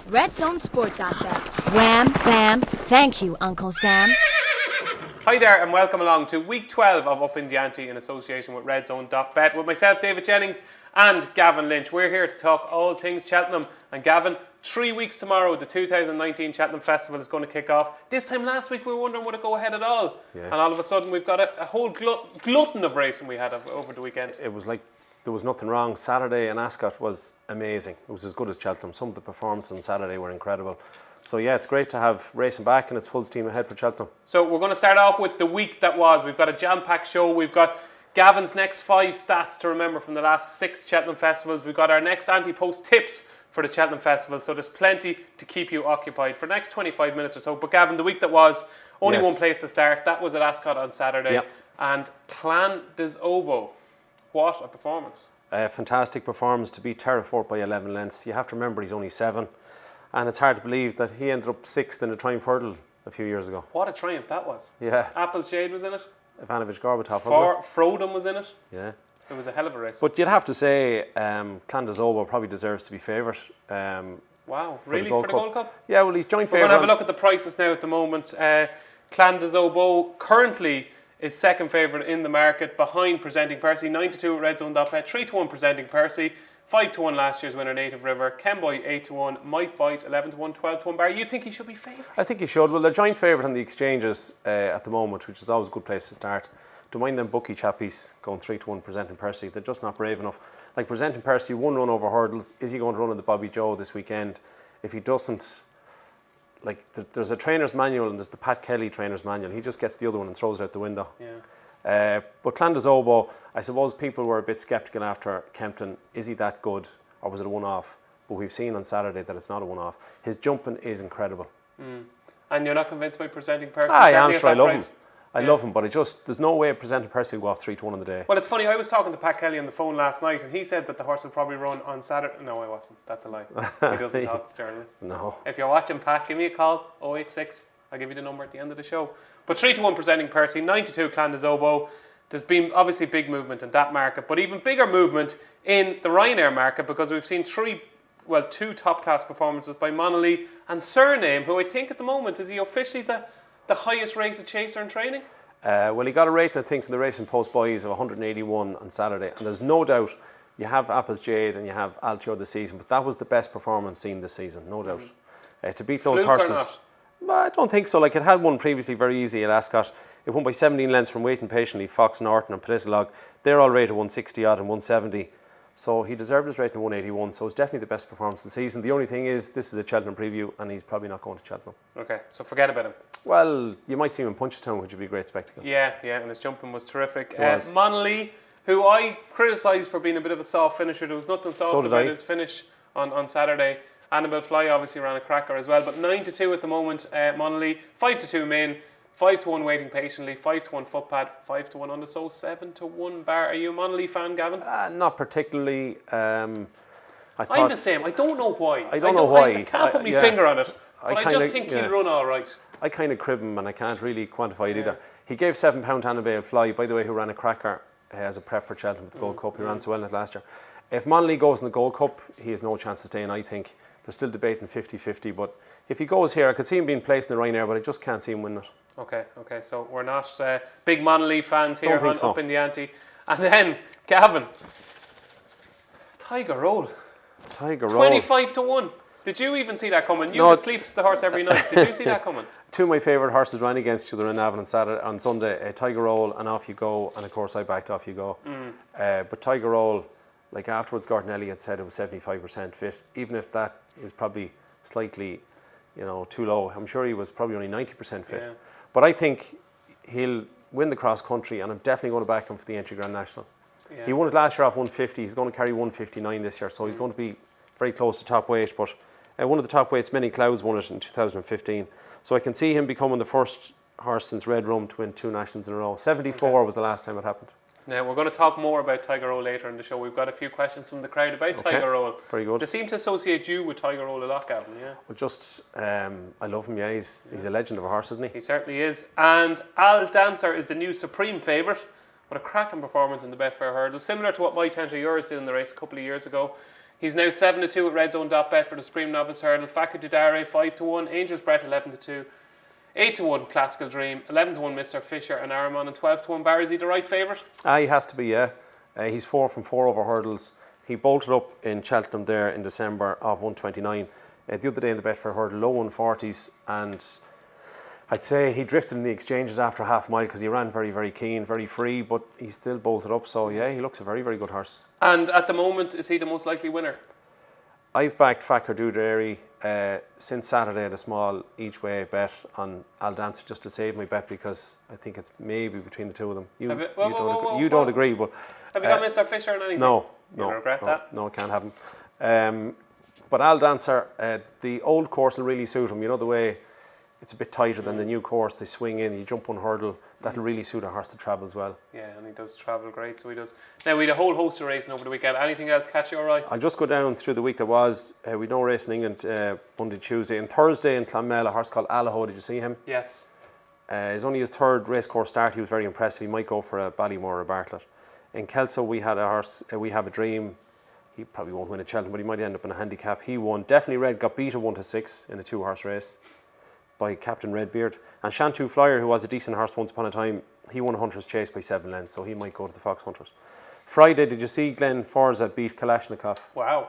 Red Zone Sports.bet. Wham, bam, thank you, Uncle Sam. Hi there and welcome along to week 12 of Upping the Ante in association with RedZone.bet with myself, David Jennings, and Gavin Lynch. We're here to talk all things Cheltenham. And Gavin, 3 weeks tomorrow, the 2019 Cheltenham Festival is going to kick off. This time last week we were wondering would it go ahead at all? Yeah. And all of a sudden we've got a whole glutton of racing we had over the weekend. It was like there was nothing wrong. Saturday in Ascot was amazing. It was as good as Cheltenham. Some of the performances on Saturday were incredible. So yeah, it's great to have racing back and it's full steam ahead for Cheltenham. So we're going to start off with the week that was. We've got a jam-packed show. We've got Gavin's next 5 stats to remember from the last 6 Cheltenham festivals. We've got our next antepost tips for the Cheltenham Festival. So there's plenty to keep you occupied for the next 25 minutes or so. But Gavin, the week that was, only one place to start. That was at Ascot on Saturday. Yep. And Clan des Obo. What a performance. A fantastic performance to beat Terrafort by 11 lengths. You have to remember he's only 7. And it's hard to believe that he ended up 6th in the Triumph Hurdle a few years ago. What a triumph that was. Yeah. Apple's Jade was in it. Ivanovic Gorbatov, wasn't it? Frodon was in it. Yeah. It was a hell of a race. But you'd have to say Clan des Obo probably deserves to be favoured. Wow, really? For the Gold Cup? Yeah, well, he's joint We're favourite. going to have a look at the prices now at the moment. Clan des Obo currently is second favourite in the market behind Presenting Percy. 9-2 at RedZone.bet, 3-1 Presenting Percy. 5-1 last year's winner, Native River. Kenboy 8-1. Might Bite 11-1, 12-1. Barry, you think he should be favoured? I think he should. Well, they're joint favourite on the exchanges at the moment, which is always a good place to start. Don't mind them bookie chappies going 3-1 Presenting Percy. They're just not brave enough. Like Presenting Percy, 1 run over hurdles. Is he going to run in the Bobby Joe this weekend? If he doesn't, like there's a trainer's manual and there's the Pat Kelly trainer's manual. He just gets the other one and throws it out the window. Yeah. But Clan des Obo, I suppose people were a bit sceptical after Kempton. Is he that good or was it a one-off? But we've seen on Saturday that it's not a one-off. His jumping is incredible. And you're not convinced by Presenting Percy? I am sure. I love him. I Yeah. love him, but there's no way Presenting Percy will go off 3-1 on the day. Well, it's funny, I was talking to Pat Kelly on the phone last night and he said that the horse will probably run on Saturday. No, I wasn't. That's a lie. He doesn't talk to journalists. No. If you're watching Pat, give me a call, 086. I'll give you the number at the end of the show. But 3-1 Presenting Percy, 9-2 Clan des Obo. There's been obviously big movement in that market, but even bigger movement in the Ryanair market because we've seen 2 top-class performances by Monolly and Surname, who I think at the moment, is he officially the highest rated chaser in training? Well, he got a rating, I think, from the Racing Post boys of 181 on Saturday, and there's no doubt you have Apple's Jade and you have Altior this season, but that was the best performance seen this season, no doubt. To beat those Fluke horses, or not? well, I don't think so. Like, it had won previously very easy at Ascot. It won by 17 lengths from Waiting Patiently, Fox Norton and Politolog. They're all rated 160 odd and 170. So he deserved his rating 181. So it's definitely the best performance of the season. The only thing is, this is a Cheltenham preview and he's probably not going to Cheltenham. Okay, so forget about him. Well, you might see him in Punchestown, which would be a great spectacle. Yeah, and his jumping was terrific. It was. Monolly, who I criticised for being a bit of a soft finisher. There was nothing soft about his finish on Saturday. Annabelle Fly obviously ran a cracker as well, but 9-2 at the moment, Monolly, 5-2 Main, 5-1 Waiting Patiently, 5-1 Footpad, 5-1 on the So, 7-1 Bar. Are you a Monolly fan, Gavin? Not particularly. I'm the same. I don't know why. I don't know why. I can't put my finger on it, but I just think yeah. he'll run all right. I kind of crib him and I can't really quantify it either. He gave £7 to Annabelle Fly, by the way, who ran a cracker as a prep for Cheltenham with the Gold Cup. He ran so well in it last year. If Monolly goes in the Gold Cup, he has no chance of staying, I think. They're still debating 50-50, but if he goes here, I could see him being placed in the Ryanair, but I just can't see him winning it. Okay, so we're not big Monolly fans here so. Up in the Ante. And then, Gavin, Tiger Roll. 25-1. Did you even see that coming? You sleep the horse every night. Did you see that coming? 2 of my favourite horses ran against each other in Navan on Sunday. Tiger Roll and Off You Go, and of course I backed Off You Go. But Tiger Roll, like afterwards, Gordon Elliott said it was 75% fit. Even if that is probably slightly, too low, I'm sure he was probably only 90% fit. Yeah. But I think he'll win the cross country, and I'm definitely going to back him for the Entry Grand National. Yeah. He won it last year off 150. He's going to carry 159 this year, so he's going to be very close to top weight. But one of the top weights, Many Clouds, won it in 2015. So I can see him becoming the first horse since Red Rum to win 2 nationals in a row. 74 was the last time it happened. Now, we're going to talk more about Tiger Roll later in the show. We've got a few questions from the crowd about Tiger Roll. Very good. They seem to associate you with Tiger Roll a lot, Gavin, yeah? Well, I love him, yeah. He's a legend of a horse, isn't he? He certainly is. And Al Dancer is the new supreme favourite with a cracking performance in the Betfair Hurdle, similar to what My Tent or Yours did in the race a couple of years ago. He's now 7-2 at redzone.bet for the Supreme Novice Hurdle. Fakir Dudare 5-1, Angel's Breath 11-2, 8-1 Classical Dream, 11-1 Mr. Fisher and Aramon, and 12-1 Barry. Is he the right favourite? He has to be, yeah. He's 4 from 4 over hurdles. He bolted up in Cheltenham there in December of 129. The other day in the Betfair Hurdle, low 140s, and I'd say he drifted in the exchanges after half a mile because he ran very, very keen, very free, but he still bolted up. So yeah, he looks a very, very good horse. And at the moment, is he the most likely winner? I've backed Fakir Dudary since Saturday at a small each way bet on Al Dancer just to save my bet because I think it's maybe between the two of them. You don't agree, but have you got Mr. Fisher and anything? No, you regret that? No, I can't have him. But Al Dancer, the old course will really suit him. You know the way it's a bit tighter than the new course. They swing in, you jump one hurdle. That'll really suit a horse to travel as well. Yeah, and he does travel great, so he does. Now, we had a whole host of racing over the weekend. Anything else catch your eye? I'll just go down through the week that was. We no race in England Monday, Tuesday. And Thursday in Clonmel, a horse called Allaho. Did you see him? Yes. It's only his third race course start. He was very impressive. He might go for a Ballymore or a Bartlett. In Kelso, we had a horse, We Have a Dream. He probably won't win at Cheltenham, but he might end up in a handicap. He won. Definitely Red got beat at 1-6 in a 2-horse race by Captain Redbeard. And Shantou Flyer, who was a decent horse once upon a time, he won a Hunter's Chase by 7 lengths, so he might go to the Fox Hunters. Friday, did you see Glenn Forza beat Kalashnikov? Wow.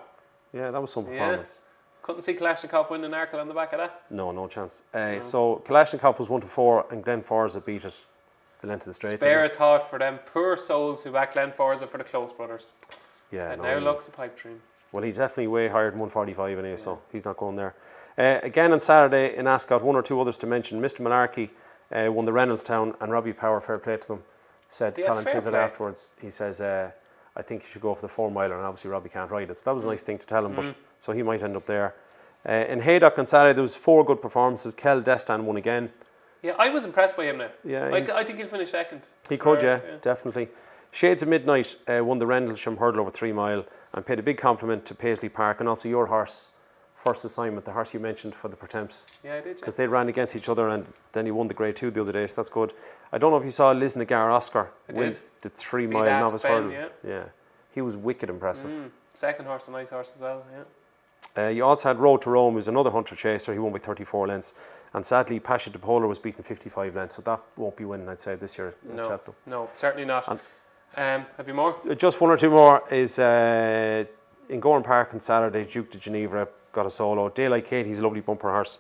Yeah, that was some performance. Couldn't see Kalashnikov win an Arkle on the back of that? No chance. So Kalashnikov was 1-4 and Glenn Forza beat it the length of the straight. Spare a thought for them poor souls who backed Glenn Forza for the Close Brothers. Yeah, and now looks a pipe dream. Well, he's definitely way higher than 145 anyway, so he's not going there. Again on Saturday in Ascot, one or two others to mention. Mr. Malarkey won the Reynoldstown, and Robbie Power, fair play to them, said Colin Tizzard afterwards, he says, I think you should go for the 4 miler, and obviously Robbie can't ride it. So that was a nice thing to tell him, but so he might end up there. In Haydock on Saturday, there was 4 good performances. Kel Destan won again. Yeah, I was impressed by him now. Yeah, I think he'll finish second. He could, yeah, definitely. Shades of Midnight won the Rendlesham Hurdle over 3 mile and paid a big compliment to Paisley Park and also your horse, first assignment, the horse you mentioned for the Pertemps. Yeah, I did. Because they ran against each other and then he won the Grade 2 the other day, so that's good. I don't know if you saw Liz Nagar Oscar win the 3 mile novice hurdle. Yeah, he was wicked impressive. Second horse, a nice horse as well, yeah. You also had Road to Rome, who's another Hunter Chaser. He won by 34 lengths. And sadly, Pasha de Polar was beaten 55 lengths, so that won't be winning, I'd say, this year at Cheltenham. No, certainly not. Have you more? Just one or two more is in Gorham Park on Saturday, Duke de Geneva got a solo. Daylight Kate, he's a lovely bumper horse.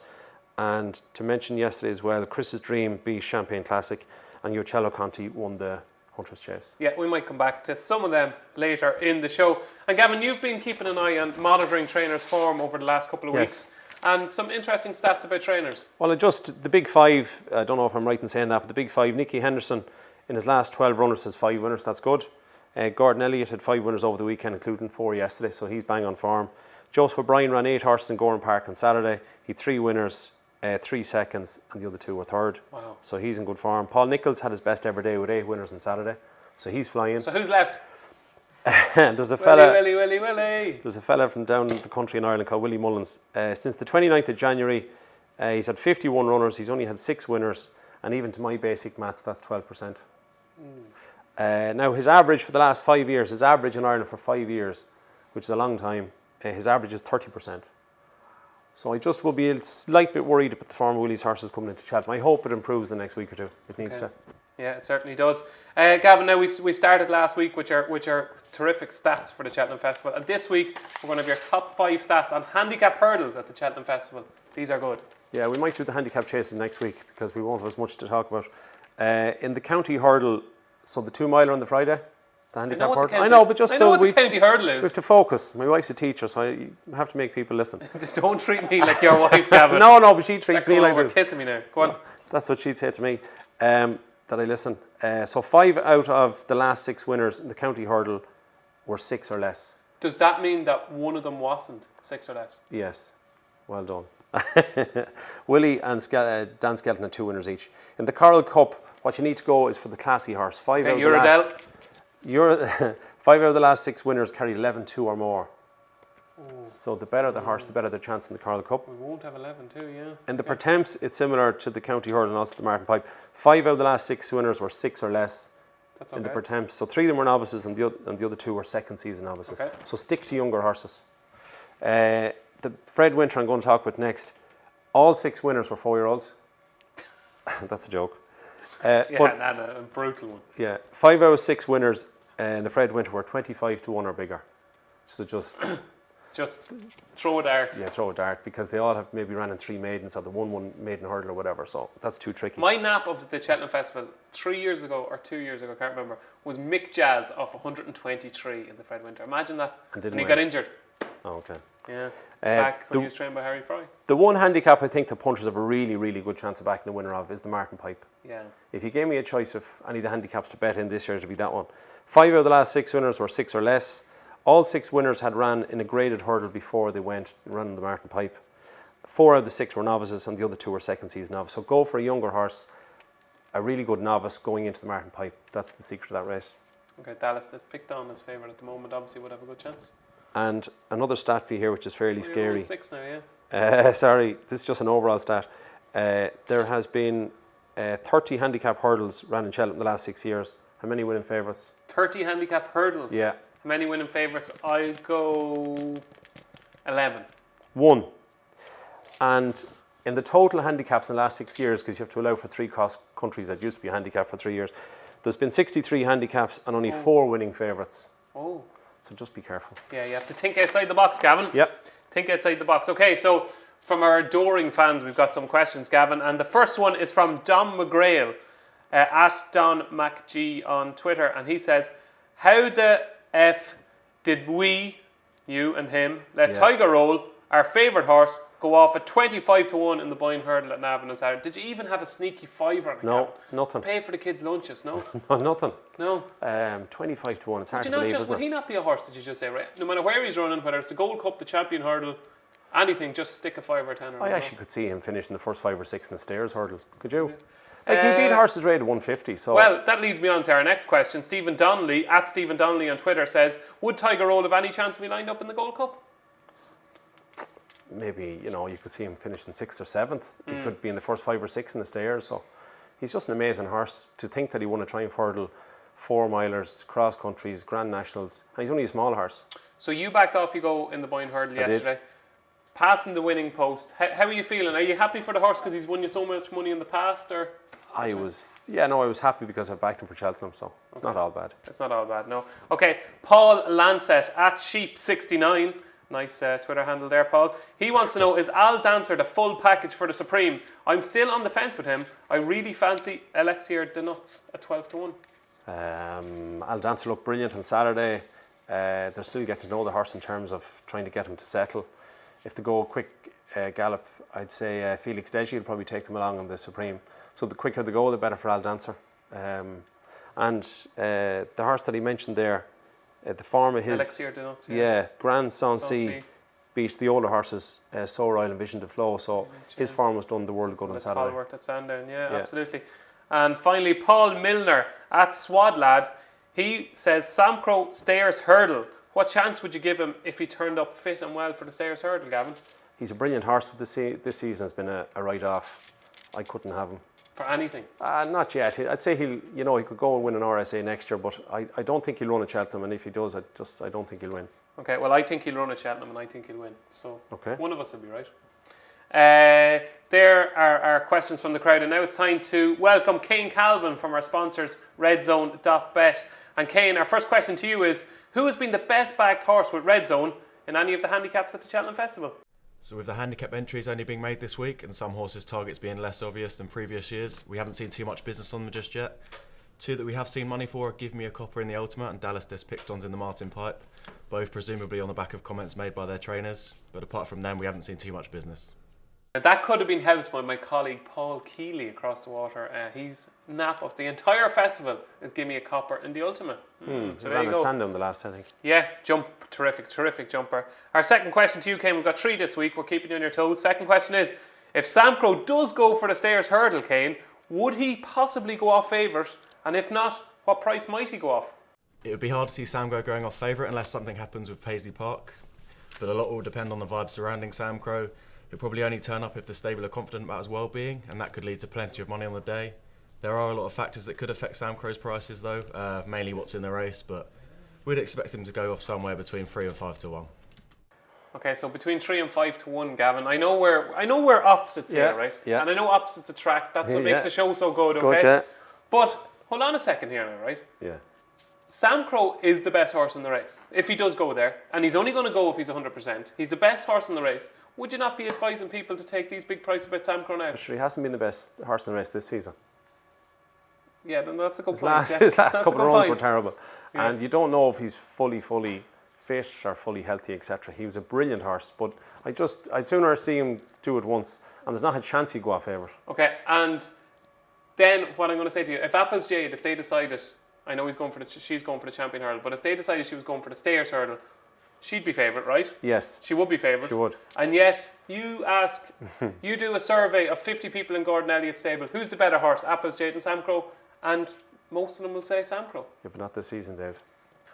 And to mention yesterday as well, Chris's Dream beat Champagne Classic, and Uccello Conti won the Hunter's Chase. Yeah, we might come back to some of them later in the show. And Gavin, you've been keeping an eye on monitoring trainers' form over the last couple of weeks. And some interesting stats about trainers. Well, just the big 5, I don't know if I'm right in saying that, but the big 5, Nicky Henderson, in his last 12 runners has 5 winners, that's good. Gordon Elliott had 5 winners over the weekend, including 4 yesterday, so he's bang on form. Joseph O'Brien ran 8 horses in Gorham Park on Saturday. He had 3 winners, 3 seconds, and the other 2 were third. Wow. So he's in good form. Paul Nichols had his best ever day with 8 winners on Saturday, so he's flying. So who's left? There's a fella. There's a fella from down the country in Ireland called Willie Mullins. Since the 29th of January, he's had 51 runners. He's only had 6 winners, and even to my basic maths, that's 12%. Now his average for the last 5 years, his average in Ireland for 5 years, which is a long time, his average is 30%. So I just will be a slight bit worried about the form of Willie's horses coming into Cheltenham. I hope it improves the next week or two. It needs to. Yeah, it certainly does. Gavin, now we started last week with your terrific stats for the Cheltenham Festival. And this week, we're going to have your top 5 stats on handicap hurdles at the Cheltenham Festival. These are good. Yeah, we might do the handicap chases next week because we won't have as much to talk about. In the county hurdle, so the 2 miler on the Friday, the handicap hurdle. I know, but just so the county hurdle is. We have to focus. My wife's a teacher, so I have to make people listen. Don't treat me like your wife, Gavin. No, but she treats me like you're kissing me now. Go on. That's what she'd say to me. That I listen. So 5 out of the last 6 winners in the county hurdle were 6 or less. Does that mean that one of them wasn't 6 or less? Yes. Well done. Willie and Dan Skelton had 2 winners each. In the Coral Cup, what you need to go is for the classy horse. 5 out of the last 6 winners carried 11-2 or more. So the better the horse, the better the chance in the Coral Cup. We won't have 11-2, yeah. In the Pertemps, it's similar to the county hurdle and also the Martin Pipe. 5 out of the last 6 winners were 6 or less in the Pertemps. So 3 of them were novices and the other 2 were second season novices. So stick to younger horses. The Fred Winter I'm going to talk about next. All 6 winners were 4-year-olds. That's a joke. And a brutal one. Yeah, 5 out of 6 winners in the Fred Winter were 25 to 1 or bigger. So just throw a dart. Yeah, throw a dart, because they all have maybe ran in 3 maidens or the one maiden hurdle or whatever. So that's too tricky. My nap of the Cheltenham Festival 3 years ago or 2 years ago, I can't remember, was Mick Jazz off 123 in the Fred Winter. Imagine that. And he got injured. Oh, okay. Yeah. Back when he was trained by Harry Fry. The one handicap I think the punters have a really, really good chance of backing the winner of is the Martin Pipe. Yeah. If you gave me a choice of any of the handicaps to bet in this year, it would be that one. 5 out of the last 6 winners were 6 or less. All 6 winners had ran in a graded hurdle before they went and ran the Martin Pipe. 4 out of the 6 were novices, and the other 2 were second season novices. So go for a younger horse, a really good novice going into the Martin Pipe. That's the secret of that race. Okay, Dallas is picked on as favourite at the moment. Obviously would have a good chance. And another stat for you here, which is fairly scary. 6 now, yeah. Sorry, this is just an overall stat. There has been 30 handicap hurdles ran in Cheltenham in the last 6 years. How many winning favourites? 30 handicap hurdles? Yeah. How many winning favourites? I'll go 11. 1. And in the total handicaps in the last 6 years, because you have to allow for 3 cross countries that used to be handicapped for 3 years, there's been 63 handicaps and only 4 winning favourites. Oh. So just be careful. Yeah, you have to think outside the box, Gavin. Yep. Think outside the box. Okay, so from our adoring fans, we've got some questions, Gavin. And the first one is from Dom McGrail, at Don MacG on Twitter. And he says, how the F did we, you and him, let Tiger Roll, our favourite horse, go off at 25 to 1 in the Boyne Hurdle at Navan on Saturday? Did you even have a sneaky fiver on it? No, Gavin? nothing. Pay for the kids' lunches, no? No, nothing. No. 25 to 1, it's hard Did to you not believe, just, isn't would it? he not be a horse, did you just say, right? No matter where he's running, whether it's the Gold Cup, the Champion Hurdle, anything, just stick a 5 or 10 or I actually could see him finishing the first 5 or 6 in the stairs hurdle. Could you? Like, he beat horses rated 150, so... Well, that leads me on to our next question. Stephen Donnelly, at Stephen Donnelly on Twitter, says, would Tiger Roll have any chance of being lined up in the Gold Cup? Maybe, you could see him finishing 6th or 7th. He could be in the first 5 or 6 in the stairs, so... He's just an amazing horse. To think that he won a Triumph Hurdle, 4 milers, cross countries, Grand Nationals, and he's only a small horse. So you backed off, you go in the Boyne Hurdle yesterday. Passing the winning post. How are you feeling? Are you happy for the horse because he's won you so much money in the past, or...? I was happy because I backed him for Cheltenham, so it's not all bad. It's not all bad, no. Okay, Paul Lancet at Sheep69, nice Twitter handle there, Paul. He wants to know, is Al Dancer the full package for the Supreme? I'm still on the fence with him. I really fancy Elixir de Nuts at 12 to 1. Al Dancer looked brilliant on Saturday. They're still getting to know the horse in terms of trying to get him to settle. If they go a quick gallop, I'd say Felix Deji will probably take them along on the Supreme. So the quicker they go, the better for Al Dancer. And the horse that he mentioned there, the form of his... Elixir de Nuts, Grand Sancy beat the older horses, So Royal and Vision to Flow. So his form was done the world of good on Saturday. Paul worked at Sandown, yeah, absolutely. And finally, Paul Milner at Swadlad, he says, Sam Crow Stayers Hurdle. What chance would you give him if he turned up fit and well for the Stayers Hurdle, Gavin? He's a brilliant horse, but this season has been a write-off. I couldn't have him. For anything? Not yet. I'd say he could go and win an RSA next year, but I don't think he'll run at Cheltenham, and if he does, I don't think he'll win. Okay, well, I think he'll run at Cheltenham, and I think he'll win. So one of us will be right. There are our questions from the crowd, and now it's time to welcome Kane Calvin from our sponsors, RedZone.bet. And Kane, our first question to you is, who has been the best backed horse with RedZone in any of the handicaps at the Cheltenham Festival? So with the handicap entries only being made this week and some horses' targets being less obvious than previous years, we haven't seen too much business on them just yet. 2 that we have seen money for are Give Me a Copper in the Ultimate and Dallas Des Pictons in the Martin Pipe, both presumably on the back of comments made by their trainers, but apart from them we haven't seen too much business. That could have been helped by my colleague Paul Keeley across the water. His nap of the entire festival is Give Me a Copper in the Ultimate. So there you go. Sandown the last, I think. Yeah, terrific jumper. Our second question to you, Kane, we've got 3 this week. We're keeping you on your toes. Second question is, if Sam Crow does go for the Stayers Hurdle, Kane, would he possibly go off favourite? And if not, what price might he go off? It would be hard to see Sam Crow going off favourite unless something happens with Paisley Park. But a lot will depend on the vibe surrounding Sam Crow. He'll probably only turn up if the stable are confident about his well-being, and that could lead to plenty of money on the day. There are a lot of factors that could affect Sam Crow's prices though, mainly what's in the race, but we'd expect him to go off somewhere between 3 and 5 to 1. Okay, so between 3 and 5 to 1, Gavin. I know we're opposites here, right? Yeah. And I know opposites attract. That's what makes the show so good, okay? Good, yeah. But hold on a second here now, right? Yeah. Sam Crow is the best horse in the race, if he does go there. And he's only going to go if he's 100%. He's the best horse in the race. Would you not be advising people to take these big prices about Sam Crow now? But sure, he hasn't been the best horse in the race this season. Yeah, then that's a good point. His last couple of runs were terrible. Yeah. And you don't know if he's fully fit or fully healthy, etc. He was a brilliant horse, but I'd sooner see him do it once. And there's not a chance he'd go off favourite. Okay, and then what I'm going to say to you, if Apple's Jade, if they decided, I know she's going for the Champion Hurdle, but if they decided she was going for the Stayers Hurdle, she'd be favourite, right? Yes. She would be favourite. She would. And yet, you do a survey of 50 people in Gordon Elliott's stable, who's the better horse, Apple's Jade and Sam Crow? And most of them will say Sam Crow. Yeah, but not this season, Dave.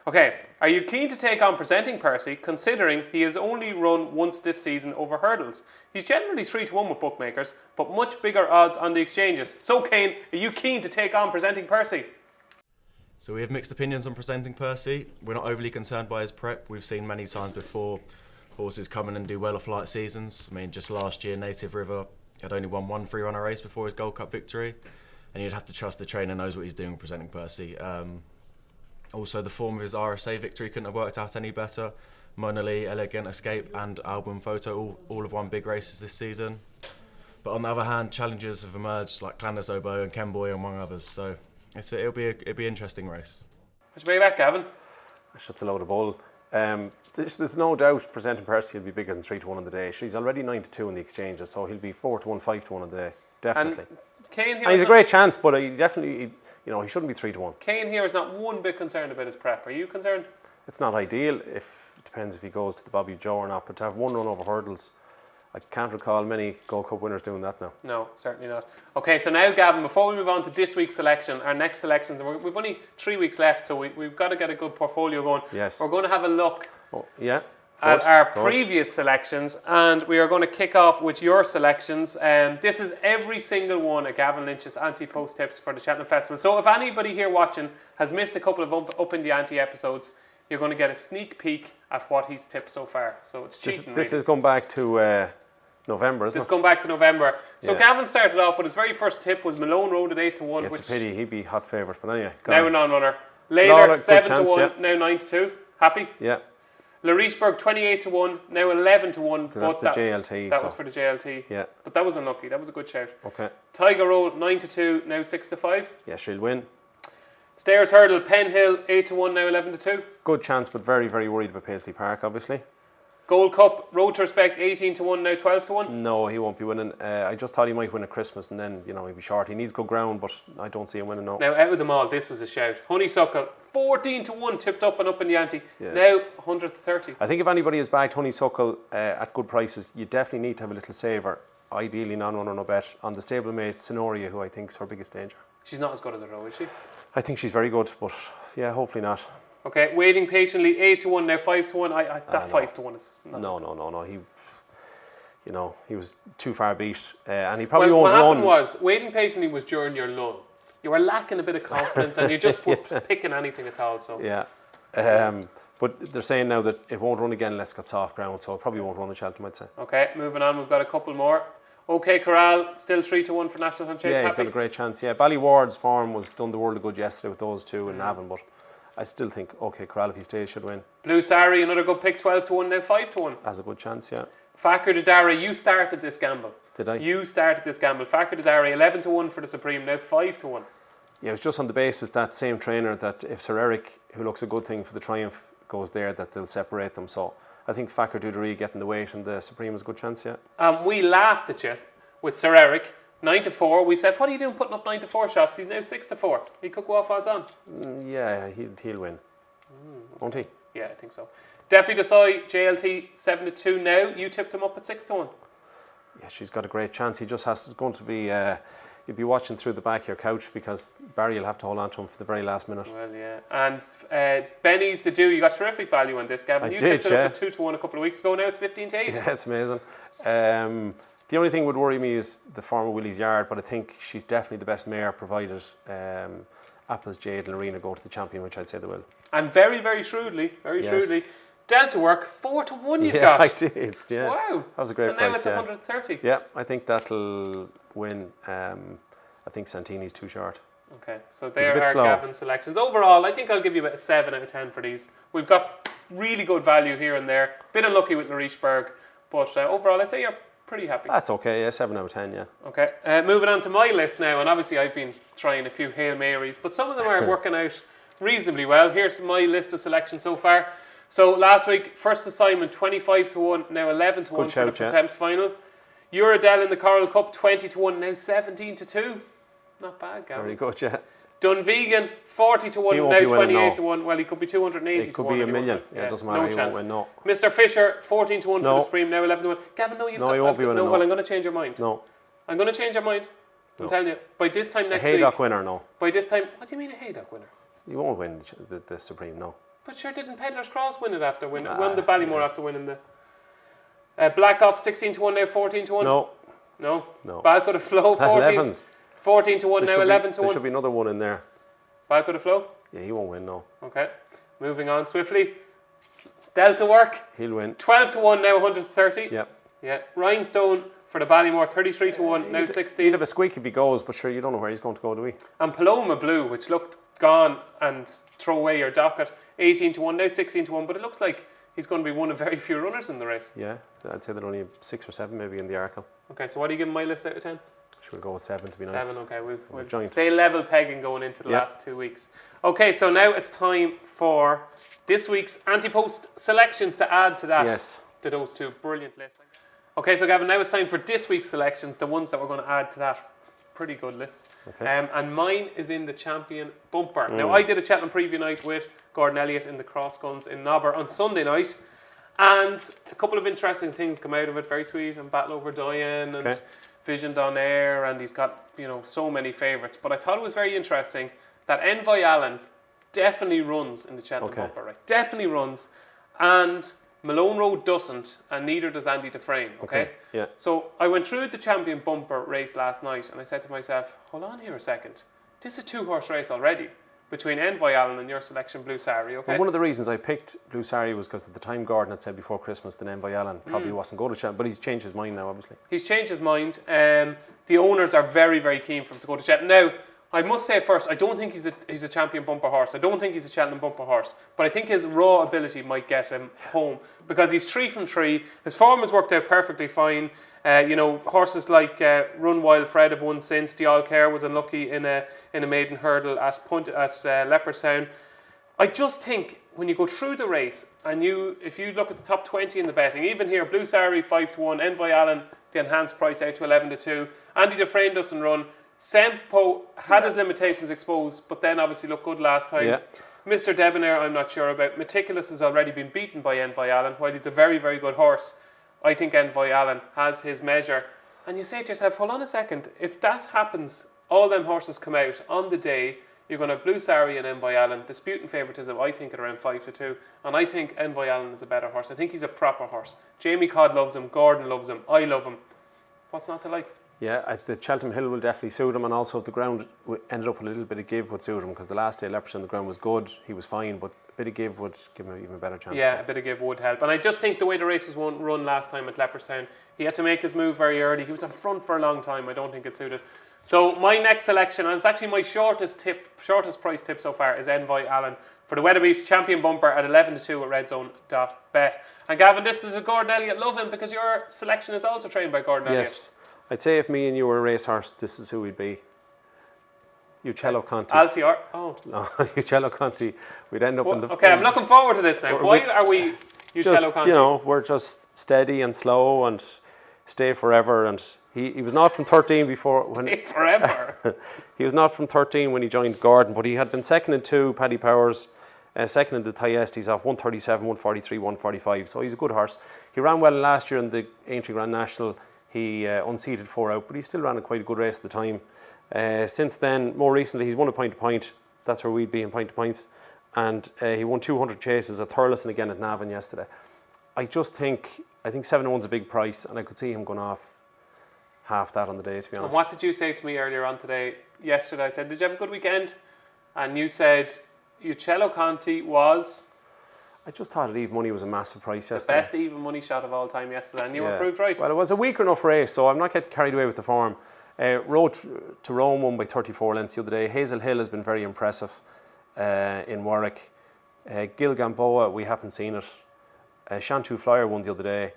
Okay, are you keen to take on Presenting Percy, considering he has only run once this season over hurdles? He's generally 3 to 1 with bookmakers, but much bigger odds on the exchanges. So, Kane, are you keen to take on Presenting Percy? So we have mixed opinions on Presenting Percy. We're not overly concerned by his prep. We've seen many times before horses come in and do well off light seasons. I mean, just last year, Native River had only won one free runner race before his Gold Cup victory. And you'd have to trust the trainer knows what he's doing with Presenting Percy. Also, the form of his RSA victory couldn't have worked out any better. Mona Lee, Elegant Escape and Album Photo all have won big races this season. But on the other hand, challengers have emerged like Clandis Oboe and Ken Boy among others. So it'll be an interesting race. What do you make of that, Gavin? That's a load of bull. There's no doubt Presenting Percy will be bigger than 3 to 1 on the day. He's already 9 to 2 in the exchanges, so he'll be 4 to 1, 5 to 1 on the day. Definitely. And Kane here and he's a great chance, but he definitely, he shouldn't be 3 to 1. Kane here is not one bit concerned about his prep. Are you concerned? It's not ideal. It depends if he goes to the Bobby Joe or not. But to have one run over hurdles, I can't recall many Gold Cup winners doing that now. No, certainly not. Okay, so now, Gavin, before we move on to this week's selection, our next selections, and we've only 3 weeks left, so we've got to get a good portfolio going. Yes. We're going to have a look at our previous selections, and we are going to kick off with your selections. This is every single one of Gavin Lynch's anti-post tips for the Cheltenham Festival. So if anybody here watching has missed a couple of Up in the Ante episodes, you're going to get a sneak peek at what he's tipped so far. So it's cheating. This is going back to November, isn't it? This is going back to November. So Yeah. Gavin started off with his very first tip was Malone Road at 8 to 1. Yeah, it's which a pity. He'd be hot favourite, but anyway. now a non-runner. Later, Laura, good 7 chance, to 1, yeah. now 9 to 2. Happy? Yeah, Larichburg 28 to 1, now 11 to 1. that's the JLT. That so. was for the JLT. Yeah, But that was unlucky. That was a good shout. okay. Tiger Roll 9 to 2, now 6 to 5. Yeah, she'll win. Stairs Hurdle Penn Hill 8 to 1, now 11 to 2. Good chance, but very, very worried about Paisley Park, obviously. Gold Cup Road to Respect 18 to 1, now 12 to 1. No, he won't be winning. I just thought he might win at Christmas and then, he'd be short. He needs good ground, but I don't see him winning, no. Now out of them all, this was a shout. Honeysuckle 14 to 1, tipped up in the ante. Yeah. Now 130. I think if anybody has bagged Honeysuckle at good prices, you definitely need to have a little saver. Ideally, non-runner, no bet, on the stablemate Sonoria, who I think is her biggest danger. She's not as good as her though, is she? I think she's very good, but yeah, hopefully not. Okay, waiting patiently 8 to 1, now 5 to 1. That 5 to 1 is not. No. He was too far beat, and he probably Well, won't what run. happened was, waiting patiently was during your lull. You were lacking a bit of confidence and you just weren't picking anything at all. So Yeah, but they're saying now that it won't run again unless it's got soft ground, so it probably won't run in Cheltenham, I'd say. Okay, moving on, we've got a couple more. OK Corral, still 3 to 1 for National Hunt Chase. Yeah, he's Happy? got a great chance. Yeah, Ballyward's form was done the world of good yesterday with those two in Navan, but I still think OK Corral, if he stays, should win. Blue Sari, another good pick, 12 to 1, now 5 to 1. Has a good chance, yeah. Fakir Didari, you started this gamble. Did I? You started this gamble. Fakir Didari, 11 to 1 for the Supreme, now 5 to 1. Yeah, it was just on the basis that same trainer that if Sir Eric, who looks a good thing for the Triumph, goes there, that they'll separate them. So I think Fakir Dudari getting the weight and the Supreme is a good chance, yeah. We laughed at you with Sir Eric, 9 to 4. We said, what are you doing putting up 9 to 4 shots? He's now 6 to 4. He could go off odds on. Yeah, he'll win. Won't he? Yeah, I think so. Definitely Desai, JLT 7 to 2 now. You tipped him up at 6 to 1. Yeah, she's got a great chance. He just has, it's going to be, you'll be watching through the back of your couch because Barry will have to hold on to him for the very last minute. Well, yeah. And Benny's the do. You got terrific value on this, Gavin. You tipped it up at 2 to 1 a couple of weeks ago. Now it's 15 to 8. Yeah, it's amazing. The only thing would worry me is the form of Willie's Yard, but I think she's definitely the best mare provided Apple's Jade and Lorena go to the champion, which I'd say they will. And very, very shrewdly, Delta Work, 4-1 you've Yeah, got. I did. Yeah. Wow. That was a great and price. now it's yeah. 130. Yeah, I think that'll win. I think Santini's too short. Okay, so He's a there bit are slow. Gavin's selections. Overall, I think I'll give you about a 7 out of 10 for these. We've got really good value here and there. Bit unlucky with Larichberg, but overall, I'd say you're pretty happy. That's okay. Yeah, 7 out of 10. Yeah. Okay, moving on to my list now, and obviously I've been trying a few Hail Marys, but some of them are working out reasonably well. Here's my list of selections so far. So last week, first assignment 25-1, now 11-1 for the Pretemps final. Uradel in the Coral Cup 20-1, now 17-2. Not bad, Gavin. Very good. Yeah. Dunvegan 40-1, now 28-1. Well, he could be 280. It could be a million. Yeah, it doesn't matter. No He chance. won't win. No. Mr. Fisher 14-1 for the Supreme, now 11-1. Gavin, no, you've got. He won't be winning. No, well, I'm going to change your mind. No. I'm going to change your mind. I'm telling you. By this time next week. A Haydock winner. No. By this time, what do you mean a Haydock winner? He won't win the Supreme. No. But sure, didn't Peddler's Cross win it after winning? Won the Ballymore after winning the. Black Ops 16-1, now 14-1. No. No. No. Balco de Flow 14-1, now 11-1. There should be another one in there. Balco de Flow. Yeah, he won't win. No. Okay. Moving on swiftly. Delta Work. He'll win. 12-1, now 130. Yep. Yeah. Rhinestone for the Ballymore 33-1, now 16. He'll have a squeak if he goes, but sure, you don't know where he's going to go, do we? And Paloma Blue, which looked gone and throw away your docket, 18-1, now 16-1, but it looks like he's going to be one of very few runners in the race. Yeah, I'd say there are only 6 or 7 maybe in the Arkle. Okay, so what do you give my list out of 10? Should we go with 7 to be nice? 7, okay. We'll joint. stay level pegging going into the last 2 weeks. Okay, so now it's time for this week's antepost selections to add to that. Yes. To those 2 brilliant lists. Okay, so Gavin, now it's time for this week's selections, the ones that we're going to add to that pretty good list. Okay. And mine is in the champion bumper. Now, I did a Cheltenham preview night with Gordon Elliott in the Cross Guns in Nobber on Sunday night, and a couple of interesting things come out of it. Very sweet, and Battle Over Diane, and Vision Donaire, and he's got, you know, so many favourites. But I thought it was very interesting that Envoy Allen definitely runs in the Cheltenham bumper, right? Definitely runs, and Malone Road doesn't, and neither does Andy Dufresne, okay? Yeah. So I went through the champion bumper race last night, and I said to myself, hold on here a second. This is a 2-horse race already between Envoy Allen and your selection, Blue Sari, okay? Well, one of the reasons I picked Blue Sari was because at the time Gordon had said before Christmas that Envoy Allen probably wasn't going to Cheltenham, but he's changed his mind now, obviously. He's changed his mind. The owners are very, very keen for him to go to Cheltenham. Now, I must say first, I don't think he's a champion bumper horse. I don't think he's a Cheltenham bumper horse. But I think his raw ability might get him home because he's 3 from 3. His form has worked out perfectly fine. You know, horses like Run Wild Fred have won since. Dial Care was unlucky in a maiden hurdle at Leopardstown. I just think when you go through the race and if you look at the top 20 in the betting, even here, Blue Sari 5-1, Envoy Allen the enhanced price out to 11-2. Andy Dufresne doesn't run. Sempo had his limitations exposed, but then obviously looked good last time. Yeah. Mr. Debonair, I'm not sure about. Meticulous has already been beaten by Envoy Allen. While he's a very, very good horse, I think Envoy Allen has his measure. And you say to yourself, hold on a second, if that happens, all them horses come out on the day, you're going to have Blue Sari and Envoy Allen disputing favouritism, I think, at around 5-2. And I think Envoy Allen is a better horse. I think he's a proper horse. Jamie Codd loves him, Gordon loves him, I love him. What's not to like? Yeah, the Cheltenham Hill will definitely suit him, and also the ground ended up a little bit of give would suit him because the last day Leopardstown the ground was good, he was fine, but a bit of give would give him an even better chance. Yeah, a bit of give would help. And I just think the way the race was run last time at Leopardstown, he had to make his move very early. He was in front for a long time. I don't think it suited. So my next selection, and it's actually my shortest price tip so far, is Envoy Allen for the Weatherby's champion bumper at 11-2 at redzone.bet. And Gavin, this is a Gordon Elliott. Love him because your selection is also trained by Gordon Elliott. Yes. I'd say if me and you were a racehorse, this is who we'd be. Uccello Conti. Altior. Oh. No, Uccello Conti. We'd end up in the... Okay, I'm looking forward to this now. Why are we Uccello Conti? You know, we're just steady and slow and stay forever. And he was not from 13 before... Stay forever? He was not from 13 when he joined Gordon, but he had been second in 2, Paddy Powers, second in the Thyestes off 137, 143, 145. So he's a good horse. He ran well last year in the Aintree Grand National. He unseated 4 out, but he still ran a quite a good race at the time. Since then, more recently, he's won a point to point. That's where we'd be in point to points. And he won 200 chases at Thurles and again at Navan yesterday. I think 7-1's a big price, and I could see him going off half that on the day, to be honest. And what did you say to me earlier on yesterday? I said, did you have a good weekend? And you said Uccello Conti was... I just thought at even money was a massive price The yesterday. best even money shot of all time yesterday, and you were proved right. Well, it was a weaker enough race, so I'm not getting carried away with the form. Road to Rome won by 34 lengths the other day. Hazel Hill has been very impressive in Warwick. Gil Gamboa, we haven't seen it. Shantou Flyer won the other day.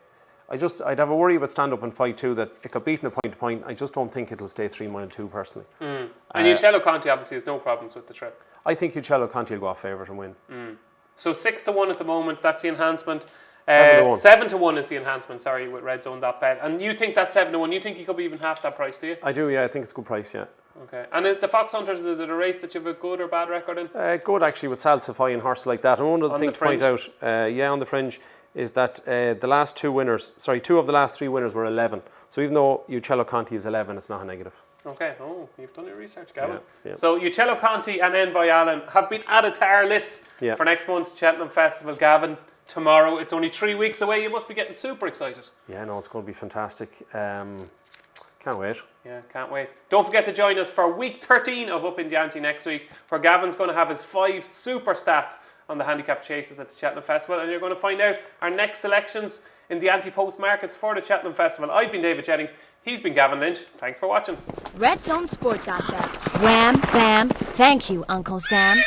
I'd have a worry about stand up and fight too, that it got beaten a point to point. I just don't think it'll stay 3 mile 2 personally. And Uccello Conti obviously has no problems with the trip. I think Uccello Conti will go off favourite and win. So 6-1 at the moment, that's the enhancement. 7-1. 7-1 is the enhancement, sorry, with redzone.bet. And you think that's 7-1, you think you could be even half that price, do you? I do, yeah, I think it's a good price, yeah. Okay. And the Fox Hunters, is it a race that you have a good or bad record in? Good actually with Salsify and horses like that. And one of the On things the to point out, on the fringe, is that the last 2 winners, two of the last 3 winners were 11. So even though Uccello Conti is 11, it's not a negative. Okay, you've done your research, Gavin. Yeah. So Uccello Conti and Envoy Allen have been added to our list for next month's Cheltenham Festival. Gavin, tomorrow, it's only 3 weeks away, you must be getting super excited. Yeah, no, it's going to be fantastic. Can't wait. Yeah, can't wait. Don't forget to join us for week 13 of Upping the Ante next week, where Gavin's going to have his 5 super stats on the handicap chases at the Cheltenham Festival, and you're going to find out our next selections in the antepost markets for the Cheltenham Festival. I've been David Jennings, he's been Gavin Lynch. Thanks for watching. RedZoneSports.bet. Wham, bam, thank you, Uncle Sam.